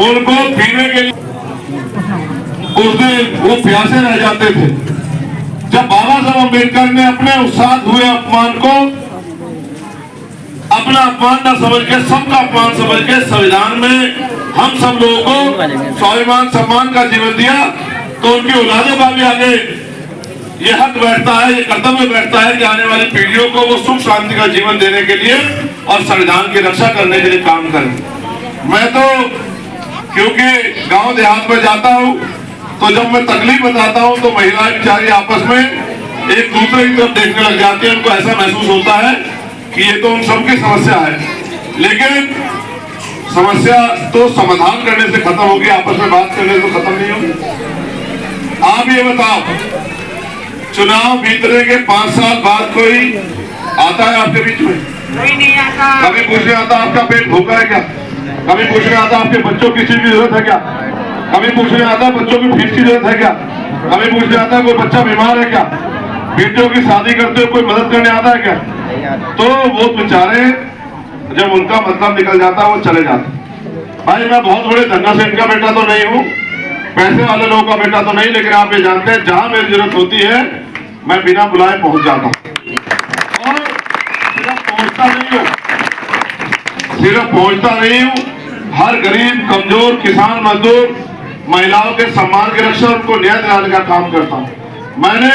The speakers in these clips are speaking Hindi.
उनको पीने के लिए उस दिन वो प्यासे रह जाते थे। जब बाबा साहब अम्बेडकर ने अपने उस साथ हुए अपमान को अपना अपमान न समझ के सबका अपमान समझ के संविधान में हम सब लोगों को स्वाभिमान सम्मान का जीवन दिया, तो उनकी औलादों का भी आगे ये हक बैठता है, ये कर्तव्य बैठता है कि आने वाली पीढ़ियों को वो सुख शांति का जीवन देने के लिए और संविधान की रक्षा करने के लिए काम करें। मैं तो क्योंकि गांव देहात में जाता हूं, तो जब मैं तकलीफ बताता हूं तो महिलाएं बेचारी आपस में एक दूसरे की तरफ देखने लग जाती है। उनको ऐसा महसूस होता है कि ये तो उन सबकी समस्या है, लेकिन समस्या तो समाधान करने से खत्म होगी, आपस में बात करने से खत्म नहीं होगी। आप ये बताओ, चुनाव बीतने के 5 साल बाद कोई आता है आपके बीच में? नहीं आता। कभी पूछने आता आपका पेट भूखा है क्या? कभी पूछने आता आपके बच्चों की चीज की जरूरत है क्या? कभी पूछने आता बच्चों की फीस की जरूरत है क्या? कभी पूछने आता कोई बच्चा बीमार है क्या? बेटियों की शादी करते हो कोई मदद करने आता है क्या? तो वो बेचारे जब उनका मतलब निकल जाता है वो चले जाते। भाई मैं बहुत बड़े धन्ना सेठ का बेटा तो नहीं हूँ, पैसे वाले लोगों का बेटा तो नहीं, लेकिन आप ये जानते हैं जहां मेरी जरूरत होती है मैं बिना बुलाए पहुंच जाता हूं। और सिर्फ पहुंचता नहीं हूं, हर गरीब कमजोर किसान मजदूर महिलाओं के सम्मान की रक्षा उनको न्याय दिलाने का काम करता हूं। मैंने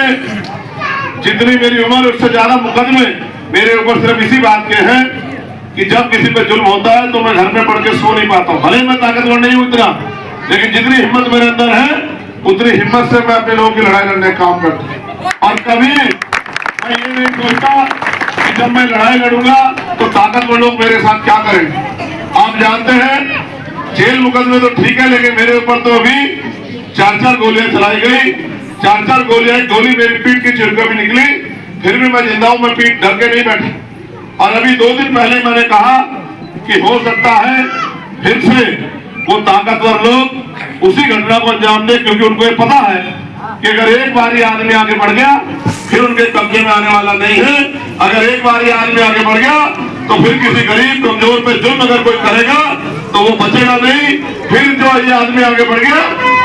जितनी मेरी उम्र उससे ज्यादा मुकदमे मेरे ऊपर सिर्फ इसी बात के हैं कि जब किसी पे जुल्म होता है तो मैं घर में पढ़ के सो नहीं पाता हूँ। भले मैं ताकतवर नहीं हूँ इतना, लेकिन जितनी हिम्मत मेरे अंदर है उतनी हिम्मत से मैं अपने लोगों की लड़ाई लड़ने का काम करता हूँ। और कभी मैं ये नहीं सोचता कि जब मैं लड़ाई लड़ूंगा तो ताकतवर लोग मेरे साथ क्या करेंगे। आप जानते हैं जेल मुकदमे तो ठीक है, लेकिन मेरे ऊपर तो अभी 4-4 गोलियां चलाई गई, 4-4 गोलियां, गोली मेरी पीठ की चिरका भी निकली, फिर भी मैं जिंदा हूं, मैं पीठ डर के नहीं बैठा। और अभी 2 दिन पहले मैंने कहा कि हो सकता है फिर से वो ताकतवर लोग उसी घटना को अंजाम दे, क्योंकि उनको ये पता है कि अगर एक बार ये आदमी आगे बढ़ गया फिर उनके कब्जे में आने वाला नहीं है। अगर एक बार ये आदमी आगे बढ़ गया तो फिर किसी गरीब कमजोर पे जुल्म अगर कोई करेगा तो वो बचेगा नहीं। फिर जो ये आदमी आगे बढ़ गया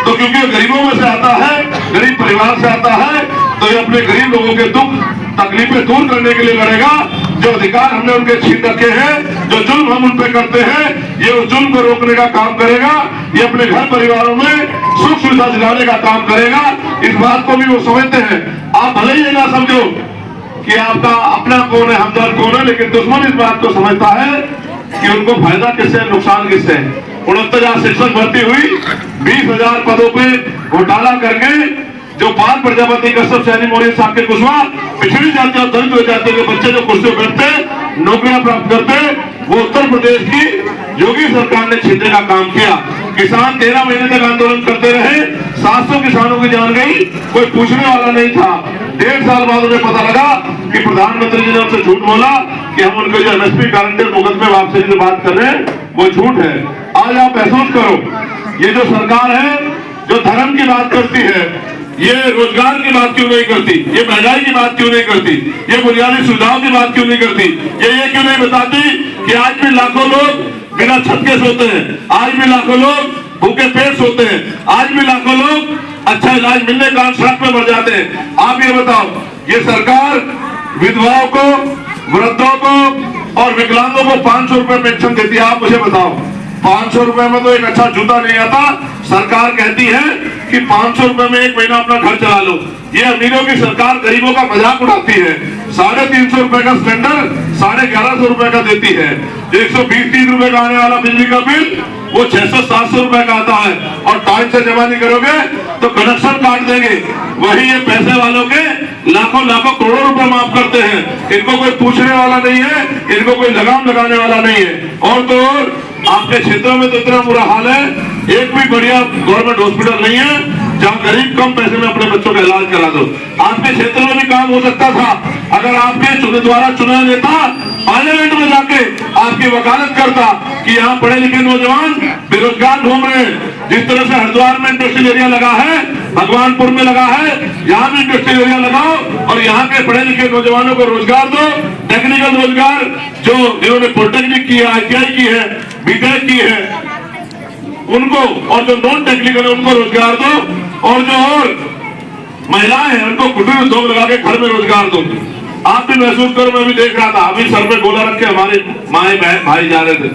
तो क्योंकि गरीबों में से आता है, गरीब परिवार से आता है, तो ये अपने गरीब लोगों के दुख तकलीफें दूर करने के लिए लड़ेगा। जो अधिकार हमने उनके छीन रखे हैं, जो जुल्म हम उन पे करते हैं, ये उस जुल्म को रोकने का काम करेगा। ये अपने घर परिवारों में सुख सुविधा दिलाने का काम करेगा। इस बात को भी वो समझते हैं। आप भले ही ना समझो कि आपका अपना कौन है, हमदर्द कौन है, लेकिन दुश्मन इस बात को समझता है कि उनको फायदा किससे, नुकसान किससे है। 69,000 शिक्षक भर्ती हुई, 20,000 पदों पे घोटाला करके जो बाल प्रजापति कश्यप सैनी मौर्य साहब के कुशवाहा पिछड़ी जाति और दलित जाति के बच्चे जो कुर्सी पर बैठते नौकरियां प्राप्त करते, वो उत्तर प्रदेश की योगी सरकार ने छीनने का काम किया। किसान 13 महीने तक आंदोलन करते रहे, 700 किसानों की जान गई, कोई पूछने वाला नहीं था। 1.5 साल बाद उन्हें पता लगा कि प्रधानमंत्री जी ने उनसे झूठ बोला कि हम उनके जो एमएसपी गारंटी मुकदमे वापसी की बात कर रहे हैं वो झूठ है। आज आप महसूस करो, ये जो सरकार है जो धर्म की बात करती है, ये रोजगार की बात क्यों नहीं करती, ये महंगाई की बात क्यों नहीं करती, ये बुनियादी सुविधाओं की बात क्यों नहीं करती, ये क्यों नहीं बताती कि आज भी लाखों लोग बिना छत के सोते हैं, आज भी लाखों लोग भूखे पेट सोते हैं, आज भी लाखों लोग अच्छा इलाज मिलने का सड़क में मर जाते हैं। आप ये बताओ, ये सरकार विधवाओं को, वृद्धों को और विकलांगों को 500 रुपए पेंशन देती है। आप मुझे बताओ, 500 रुपए में तो एक अच्छा जूता नहीं आता। सरकार कहती है कि 500 रुपए में 1 महीना अपना घर चला लो। ये अमीरों की सरकार गरीबों का मजाक उड़ाती है। 350 रुपए का सिलेंडर 1150 रुपए का देती है। 120-30 रुपए का आने वाला बिजली का बिल वो 600-700 रुपए का आता है, और टाइम से जमा नहीं करोगे तो कनेक्शन काट देंगे। वही ये पैसे वालों के लाखों करोड़ों रुपए माफ करते हैं। इनको कोई पूछने वाला नहीं है, इनको कोई लगाम लगाने वाला नहीं है। और तो और आपके क्षेत्रों में तो इतना बुरा हाल है, एक भी बढ़िया गवर्नमेंट हॉस्पिटल नहीं है जहाँ गरीब कम पैसे में अपने बच्चों का इलाज करा दो। आपके क्षेत्र में भी काम हो सकता था अगर आपके द्वारा चुना नेता पार्लियामेंट में जाके आपकी वकालत करता कि यहाँ पढ़े लिखे नौजवान बेरोजगार घूम रहे हैं। जिस तरह से हरिद्वार में इंडस्ट्रियल एरिया लगा है, भगवानपुर में लगा है, यहाँ भी इंडस्ट्रियल एरिया लगाओ और यहाँ के पढ़े लिखे नौजवानों को रोजगार दो। टेक्निकल रोजगार, जो जिन्होंने पॉलिटेक्निक की है, ITI की है, BTech की है, उनको, और जो नॉन टेक्निकल है उनको रोजगार दो, और जो और महिलाएं हैं उनको कुटीर उद्योग लगा के घर में रोजगार दो। आप भी महसूस करो, मैं भी देख रहा था, अभी सर पे गोला रख के हमारे माए बहन भाई जा रहे थे।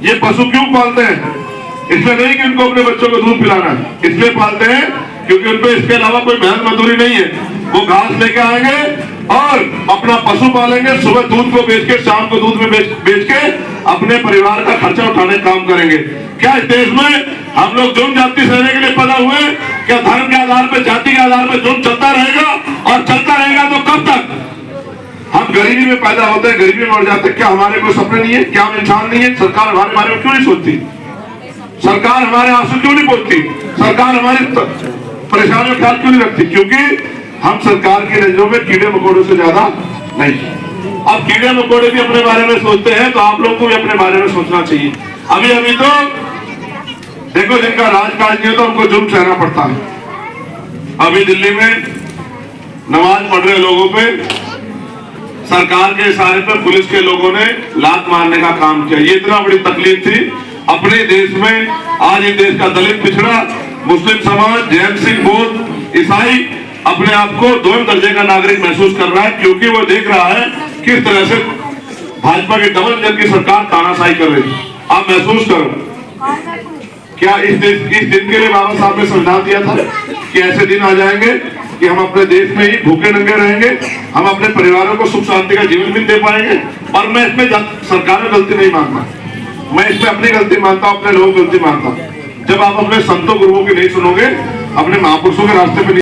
ये पशु क्यों पालते हैं? इसलिए नहीं कि उनको अपने बच्चों को दूध पिलाना है, इसलिए पालते हैं क्योंकि उनको इसके अलावा कोई मेहनत मजदूरी नहीं है। वो घास लेके आएंगे और अपना पशु पालेंगे, सुबह दूध को बेच के, शाम को दूध में बेच के अपने परिवार का खर्चा उठाने का काम करेंगे। क्या इस देश में हम लोग जुर्म जाति सहने के लिए पैदा हुए? क्या धर्म के आधार पर, जाति के आधार पर जुर्म चलता रहेगा? और चलता रहेगा तो कब तक? हम गरीबी में पैदा होते हैं, गरीबी में मर जाते हैं। क्या हमारे कोई सपने नहीं है? क्या हम इंसान नहीं है? सरकार हमारे बारे में क्यों नहीं सोचती? सरकार हमारे आंसू क्यों नहीं बोलती? सरकार हमारी परेशानियों का ख्याल क्यों नहीं रखती? क्योंकि हम सरकार की नजरों में कीड़े मकोड़ों से ज्यादा नहीं। अब कीड़े मकोड़े भी अपने बारे में सोचते हैं, तो आप लोगों को भी अपने बारे में सोचना चाहिए। अभी अभी तो देखो, जिनका राजकाज नहीं होता उनको जुर्म सहना पड़ता है। अभी दिल्ली में नमाज पढ़ रहे लोगों पे सरकार के इशारे पर पुलिस के लोगों ने लात मारने का काम किया। ये इतना बड़ी तकलीफ थी अपने देश में। आज इस देश का दलित पिछड़ा, मुस्लिम समाज, जैन सिख, बौद्ध, ईसाई अपने आप को दोयम दर्जे का नागरिक महसूस कर रहा है, क्योंकि वो देख रहा है किस तरह से भाजपा की डबल इंजन की सरकार तानाशाही कर रही है। आप महसूस करो, क्या इस दिन के लिए बाबा साहब ने संविधान दिया था कि ऐसे दिन आ जाएंगे कि हम अपने देश में ही भूखे नंगे रहेंगे, हम अपने परिवारों को सुख शांति का जीवन भी दे पाएंगे? और मैं इसमें सरकार में गलती नहीं मानता, मैं इसमें अपनी गलती मानता हूं, अपने लोगों की गलती मानता हूं। जब आप अपने संतों गुरुओं की नहीं सुनोगे, अपने महापुरुषों के रास्ते पे